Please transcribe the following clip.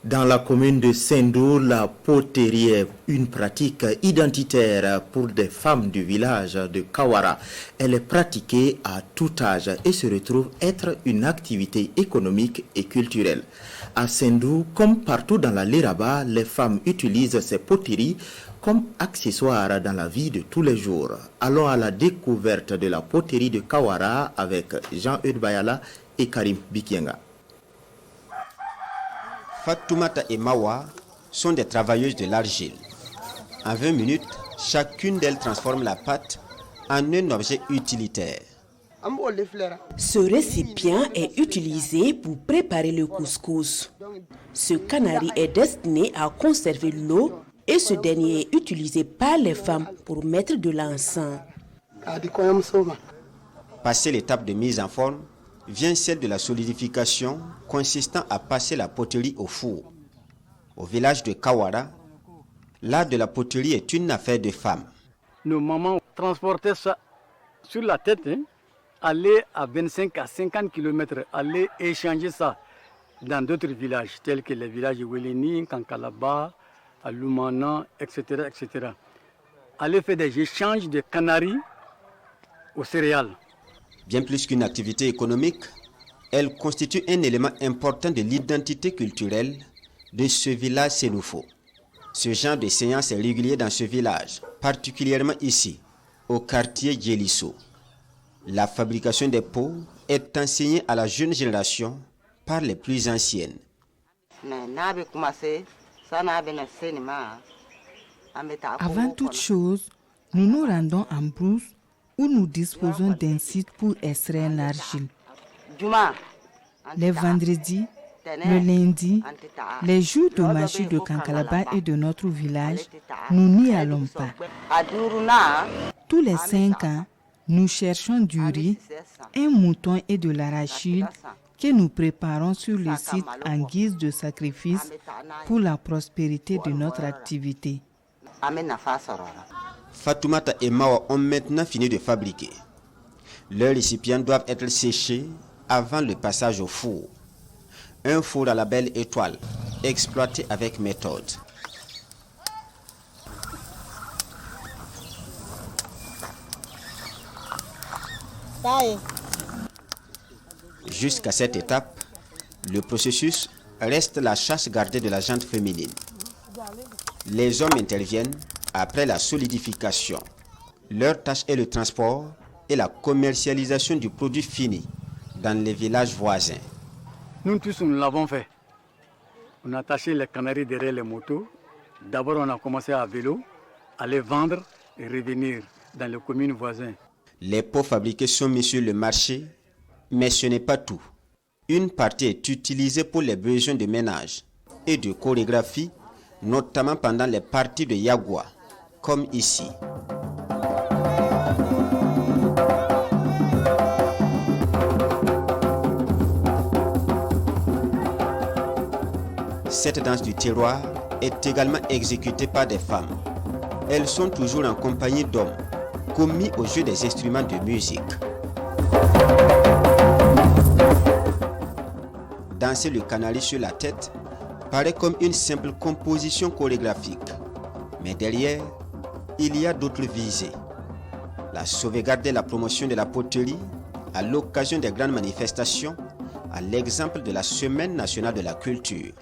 Dans la commune de Sendou, la poterie est une pratique identitaire pour des femmes du village de Kawara. Elle est pratiquée à tout âge et se retrouve être une activité économique et culturelle. À Sendou, comme partout dans la Liraba, les femmes utilisent ces poteries comme accessoires dans la vie de tous les jours. Allons à la découverte de la poterie de Kawara avec Jean-Eudes Bayala et Karim Bikienga. Fatoumata et Mawa sont des travailleuses de l'argile. En 20 minutes, chacune d'elles transforme la pâte en un objet utilitaire. Ce récipient est utilisé pour préparer le couscous. Ce canari est destiné à conserver l'eau et ce dernier est utilisé par les femmes pour mettre de l'encens. Passé l'étape de mise en forme, vient celle de la solidification consistant à passer la poterie au four. Au village de Kawara, l'art de la poterie est une affaire de femmes. Nos mamans transportaient ça sur la tête, aller à 25 à 50 km, aller échanger ça dans d'autres villages, tels que les villages de Weleni, Kankalaba, Lumana, etc., etc. Aller faire des échanges de canaris aux céréales. Bien plus qu'une activité économique, elle constitue un élément important de l'identité culturelle de ce village sénoufo. Ce genre de séance est régulier dans ce village, particulièrement ici, au quartier Djelisso. La fabrication des pots est enseignée à la jeune génération par les plus anciennes. Avant toute chose, nous nous rendons en brousse où nous disposons d'un site pour extraire l'argile. Les vendredis, le lundi, les jours de marché de Kankalaba et de notre village, nous n'y allons pas. Tous les 5 ans, nous cherchons du riz, un mouton et de l'arachide que nous préparons sur le site en guise de sacrifice pour la prospérité de notre activité. Fatoumata et Mawa ont maintenant fini de fabriquer. Leurs récipients doivent être séchés avant le passage au four. Un four à la belle étoile, exploité avec méthode. Jusqu'à cette étape, le processus reste la chasse gardée de la jante féminine. Les hommes interviennent après la solidification. Leur tâche est le transport et la commercialisation du produit fini dans les villages voisins. Nous tous, nous l'avons fait. On a attaché les canaris derrière les motos. D'abord, on a commencé à vélo, à les vendre et revenir dans les communes voisines. Les pots fabriqués sont mis sur le marché, mais ce n'est pas tout. Une partie est utilisée pour les besoins de ménage et de chorégraphie, notamment pendant les parties de Yagua, comme ici. Cette danse du terroir est également exécutée par des femmes. Elles sont toujours en compagnie d'hommes, commis au jeu des instruments de musique. Danser le canari sur la tête paraît comme une simple composition chorégraphique. Mais derrière, il y a d'autres visées. La sauvegarde et la promotion de la poterie à l'occasion des grandes manifestations, à l'exemple de la Semaine nationale de la culture.